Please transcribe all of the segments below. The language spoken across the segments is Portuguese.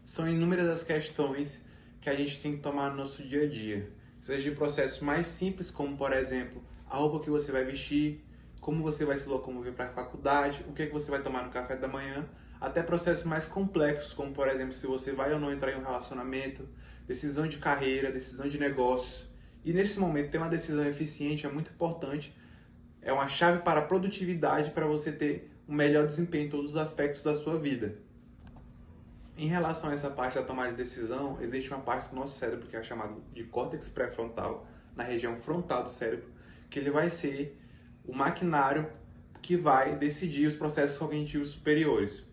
São inúmeras as questões que a gente tem que tomar no nosso dia a dia. Seja de processos mais simples, como por exemplo, a roupa que você vai vestir, como você vai se locomover para a faculdade, o que você vai tomar no café da manhã, até processos mais complexos, como por exemplo, se você vai ou não entrar em um relacionamento, decisão de carreira, decisão de negócio. E nesse momento, ter uma decisão eficiente é muito importante, é uma chave para a produtividade para você ter um melhor desempenho em todos os aspectos da sua vida. Em relação a essa parte da tomada de decisão, existe uma parte do nosso cérebro que é chamada de córtex pré-frontal, na região frontal do cérebro, que ele vai ser o maquinário que vai decidir os processos cognitivos superiores.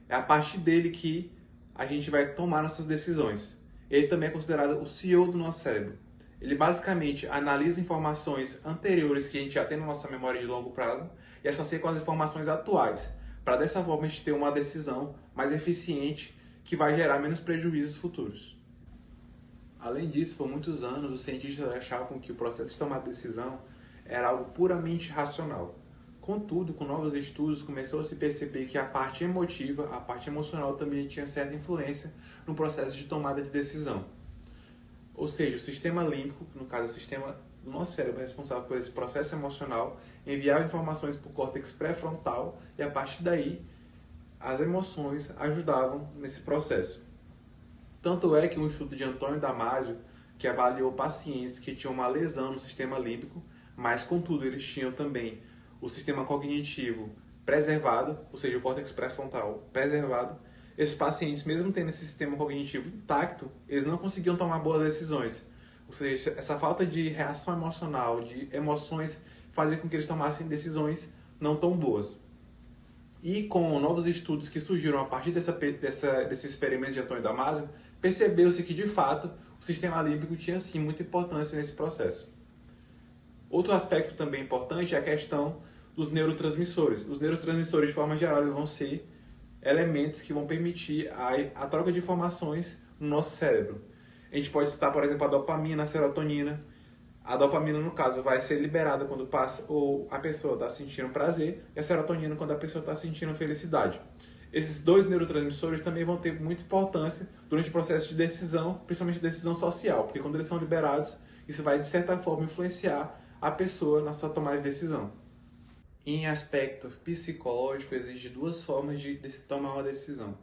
É a partir dele que a gente vai tomar nossas decisões. Ele também é considerado o CEO do nosso cérebro. Ele basicamente analisa informações anteriores que a gente já tem na nossa memória de longo prazo e associa com as informações atuais, para dessa forma a gente ter uma decisão mais eficiente que vai gerar menos prejuízos futuros. Além disso, por muitos anos, os cientistas achavam que o processo de tomar decisão era algo puramente racional. Contudo, com novos estudos, começou a se perceber que a parte emotiva, a parte emocional também tinha certa influência no processo de tomada de decisão. Ou seja, o sistema límbico, no caso o sistema do nosso cérebro responsável por esse processo emocional, enviava informações para o córtex pré-frontal e a partir daí as emoções ajudavam nesse processo. Tanto é que um estudo de Antônio Damasio, que avaliou pacientes que tinham uma lesão no sistema límbico, mas contudo eles tinham também o sistema cognitivo preservado, ou seja, o córtex pré-frontal preservado, esses pacientes, mesmo tendo esse sistema cognitivo intacto, eles não conseguiam tomar boas decisões. Ou seja, essa falta de reação emocional, de emoções, fazia com que eles tomassem decisões não tão boas. E com novos estudos que surgiram a partir desse experimento de Antônio Damasio, percebeu-se que, de fato, o sistema límbico tinha, sim, muita importância nesse processo. Outro aspecto também importante é a questão dos neurotransmissores. Os neurotransmissores, de forma geral, eles vão ser elementos que vão permitir a troca de informações no nosso cérebro. A gente pode citar, por exemplo, a dopamina, a serotonina. A dopamina, no caso, vai ser liberada quando passa ou a pessoa está sentindo prazer e a serotonina quando a pessoa está sentindo felicidade. Esses dois neurotransmissores também vão ter muita importância durante o processo de decisão, principalmente decisão social, porque quando eles são liberados, isso vai, de certa forma, influenciar a pessoa na sua tomada de decisão. Em aspecto psicológico, existem duas formas de tomar uma decisão.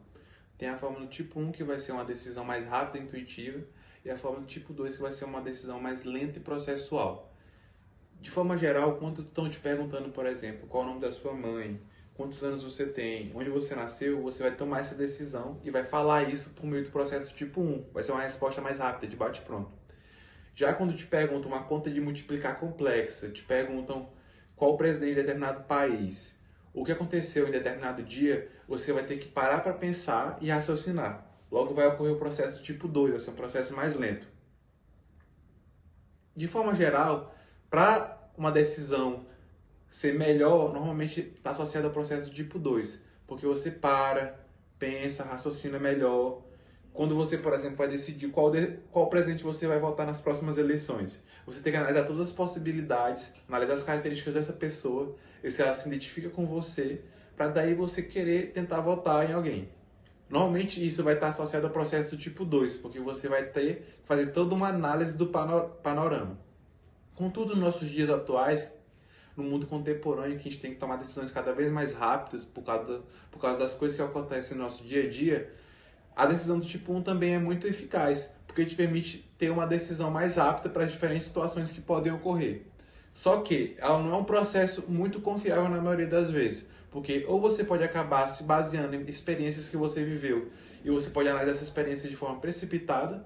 Tem a forma do tipo 1, que vai ser uma decisão mais rápida e intuitiva, e a forma do tipo 2, que vai ser uma decisão mais lenta e processual. De forma geral, quando estão te perguntando, por exemplo, qual é o nome da sua mãe, quantos anos você tem, onde você nasceu, você vai tomar essa decisão e vai falar isso por meio do processo tipo 1. Vai ser uma resposta mais rápida, de bate-pronto. Já quando te perguntam uma conta de multiplicar complexa, te perguntam qual o presidente de determinado país, o que aconteceu em determinado dia, você vai ter que parar para pensar e raciocinar. Logo vai ocorrer o processo tipo 2, vai ser um processo mais lento. De forma geral, para uma decisão ser melhor, normalmente está associada ao processo tipo 2, porque você para, pensa, raciocina melhor. Quando você, por exemplo, vai decidir qual presidente você vai votar nas próximas eleições, você tem que analisar todas as possibilidades, analisar as características dessa pessoa, e se ela se identifica com você, para daí você querer tentar votar em alguém. Normalmente isso vai estar associado ao processo do tipo 2, porque você vai ter que fazer toda uma análise do panorama. Contudo, nos nossos dias atuais, no mundo contemporâneo, que a gente tem que tomar decisões cada vez mais rápidas por causa das coisas que acontecem no nosso dia a dia, a decisão do tipo 1 também é muito eficaz, porque te permite ter uma decisão mais rápida para as diferentes situações que podem ocorrer. Só que ela não é um processo muito confiável na maioria das vezes, porque ou você pode acabar se baseando em experiências que você viveu e você pode analisar essa experiência de forma precipitada,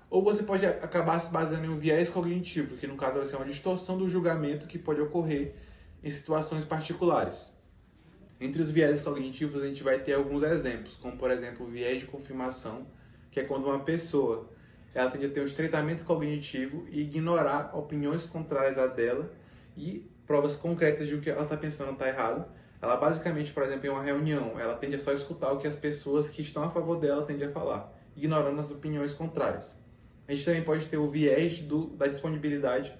ou você pode acabar se baseando em um viés cognitivo, que no caso vai ser uma distorção do julgamento que pode ocorrer em situações particulares. Entre os viés cognitivos, a gente vai ter alguns exemplos, como, por exemplo, o viés de confirmação, que é quando uma pessoa ela tende a ter um estreitamento cognitivo e ignorar opiniões contrárias à dela e provas concretas de que ela está pensando está errado. Ela basicamente, por exemplo, em uma reunião, ela tende a só escutar o que as pessoas que estão a favor dela tendem a falar, ignorando as opiniões contrárias. A gente também pode ter o viés da disponibilidade,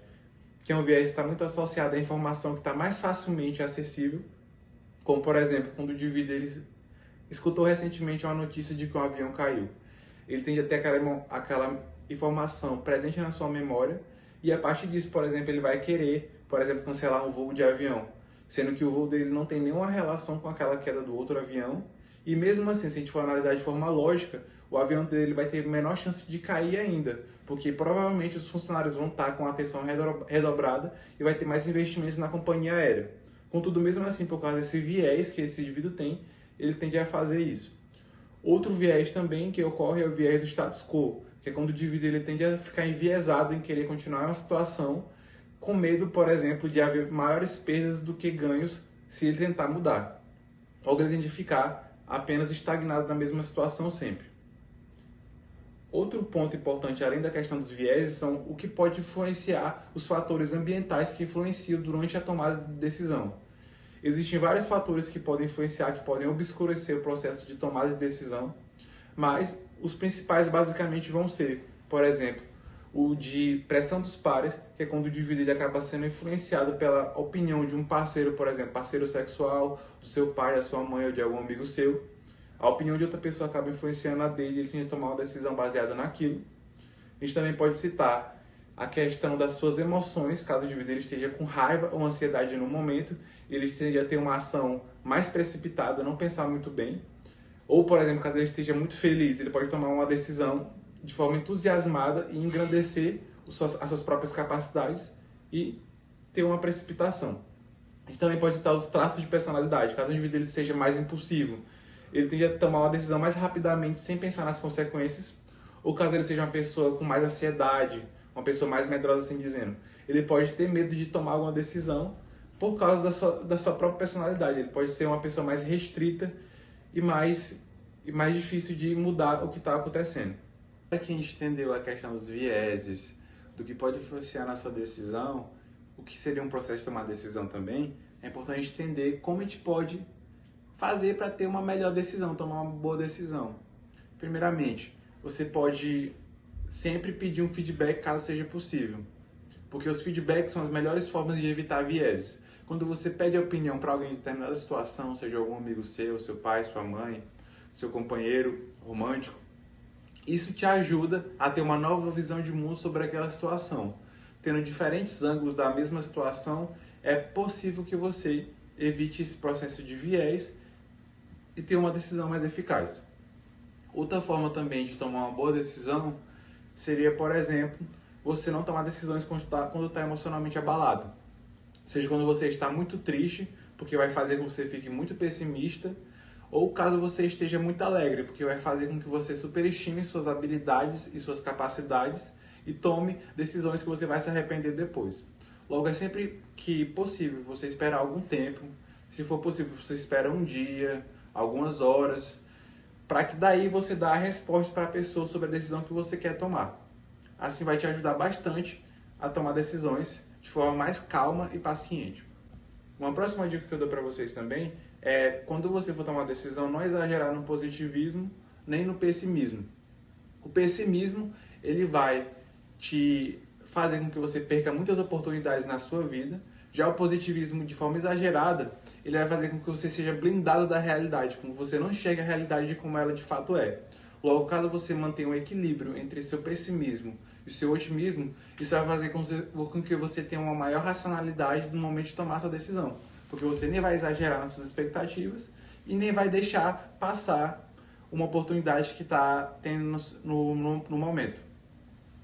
que é um viés que está muito associado à informação que está mais facilmente acessível, como, por exemplo, quando o indivíduo ele escutou recentemente uma notícia de que um avião caiu. ele tende a ter aquela informação presente na sua memória e a partir disso, por exemplo, ele vai querer, por exemplo, cancelar um voo de avião, sendo que o voo dele não tem nenhuma relação com aquela queda do outro avião. E mesmo assim, se a gente for analisar de forma lógica, o avião dele vai ter menor chance de cair ainda, porque provavelmente os funcionários vão estar com a atenção redobrada e vai ter mais investimentos na companhia aérea. Contudo, mesmo assim, por causa desse viés que esse indivíduo tem, ele tende a fazer isso. Outro viés também que ocorre é o viés do status quo, que é quando o indivíduo ele tende a ficar enviesado em querer continuar uma situação com medo, por exemplo, de haver maiores perdas do que ganhos se ele tentar mudar. Ou ele tende a ficar apenas estagnado na mesma situação sempre. Outro ponto importante, além da questão dos vieses, são o que pode influenciar os fatores ambientais que influenciam durante a tomada de decisão. Existem vários fatores que podem influenciar, que podem obscurecer o processo de tomada de decisão, mas os principais basicamente vão ser, por exemplo, o de pressão dos pares, que é quando o indivíduo ele acaba sendo influenciado pela opinião de um parceiro, por exemplo, parceiro sexual, do seu pai, da sua mãe ou de algum amigo seu. A opinião de outra pessoa acaba influenciando a dele e ele tem que tomar uma decisão baseada naquilo. A gente também pode citar a questão das suas emoções, caso o indivíduo ele esteja com raiva ou ansiedade no momento, ele tende a ter uma ação mais precipitada, não pensar muito bem. Ou, por exemplo, caso ele esteja muito feliz, ele pode tomar uma decisão de forma entusiasmada e engrandecer as suas próprias capacidades e ter uma precipitação. A gente também pode citar os traços de personalidade. Caso o indivíduo ele seja mais impulsivo, ele tende a tomar uma decisão mais rapidamente, sem pensar nas consequências. Ou caso ele seja uma pessoa com mais ansiedade, uma pessoa mais medrosa, assim dizendo, ele pode ter medo de tomar alguma decisão por causa da sua própria personalidade. Ele pode ser uma pessoa mais restrita e mais difícil de mudar o que está acontecendo. Para quem entendeu a questão dos vieses, do que pode influenciar na sua decisão, o que seria um processo de tomar decisão também, é importante entender como a gente pode fazer para ter uma melhor decisão, tomar uma boa decisão. Primeiramente, você pode sempre pedir um feedback caso seja possível, porque os feedbacks são as melhores formas de evitar vieses. Quando você pede a opinião para alguém em determinada situação, seja algum amigo seu pai, sua mãe, seu companheiro romântico, isso te ajuda a ter uma nova visão de mundo sobre aquela situação. Tendo diferentes ângulos da mesma situação, é possível que você evite esse processo de viés e ter uma decisão mais eficaz. Outra forma também de tomar uma boa decisão seria, por exemplo, você não tomar decisões quando está emocionalmente abalado. Seja quando você está muito triste, porque vai fazer com que você fique muito pessimista, ou caso você esteja muito alegre, porque vai fazer com que você superestime suas habilidades e suas capacidades e tome decisões que você vai se arrepender depois. Logo, é sempre que possível você esperar algum tempo, se for possível você espera um dia, algumas horas, para que daí você dá a resposta para a pessoa sobre a decisão que você quer tomar. Assim vai te ajudar bastante a tomar decisões de forma mais calma e paciente. Uma próxima dica que eu dou para vocês também é, quando você for tomar uma decisão, não exagerar no positivismo nem no pessimismo. O pessimismo, ele vai te fazer com que você perca muitas oportunidades na sua vida. Já o positivismo, de forma exagerada, ele vai fazer com que você seja blindado da realidade, com que você não enxergue a realidade como ela de fato é. Logo, caso você mantenha um equilíbrio entre seu pessimismo e o seu otimismo, isso vai fazer com que você tenha uma maior racionalidade no momento de tomar sua decisão. Porque você nem vai exagerar nas suas expectativas e nem vai deixar passar uma oportunidade que está tendo no momento.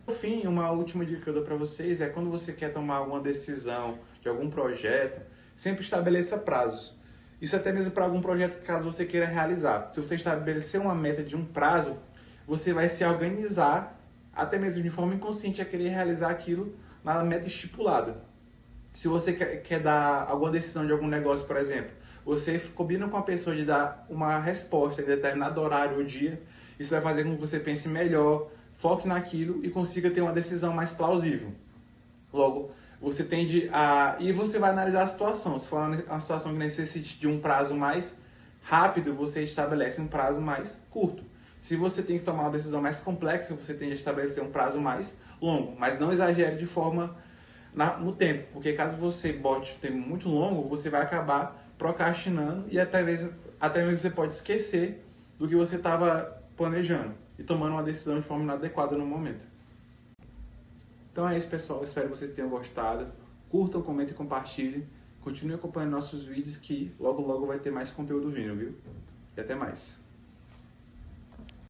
Por fim, uma última dica que eu dou para vocês é quando você quer tomar alguma decisão de algum projeto, sempre estabeleça prazos. Isso até mesmo para algum projeto que caso você queira realizar. Se você estabelecer uma meta de um prazo, você vai se organizar, até mesmo de forma inconsciente, a querer realizar aquilo na meta estipulada. Se você quer dar alguma decisão de algum negócio, por exemplo, você combina com a pessoa de dar uma resposta em determinado horário ou dia, isso vai fazer com que você pense melhor, foque naquilo e consiga ter uma decisão mais plausível. Logo, você tende a... E você vai analisar a situação. Se for uma situação que necessite de um prazo mais rápido, você estabelece um prazo mais curto. Se você tem que tomar uma decisão mais complexa, você tende a estabelecer um prazo mais longo, mas não exagere de forma no tempo, porque caso você bote um tempo muito longo, você vai acabar procrastinando e até mesmo você pode esquecer do que você estava planejando. e tomando uma decisão de forma inadequada no momento. Então é isso, pessoal. Espero que vocês tenham gostado. Curtam, comentem e compartilhem. Continue acompanhando nossos vídeos que logo logo vai ter mais conteúdo vindo, viu? E até mais.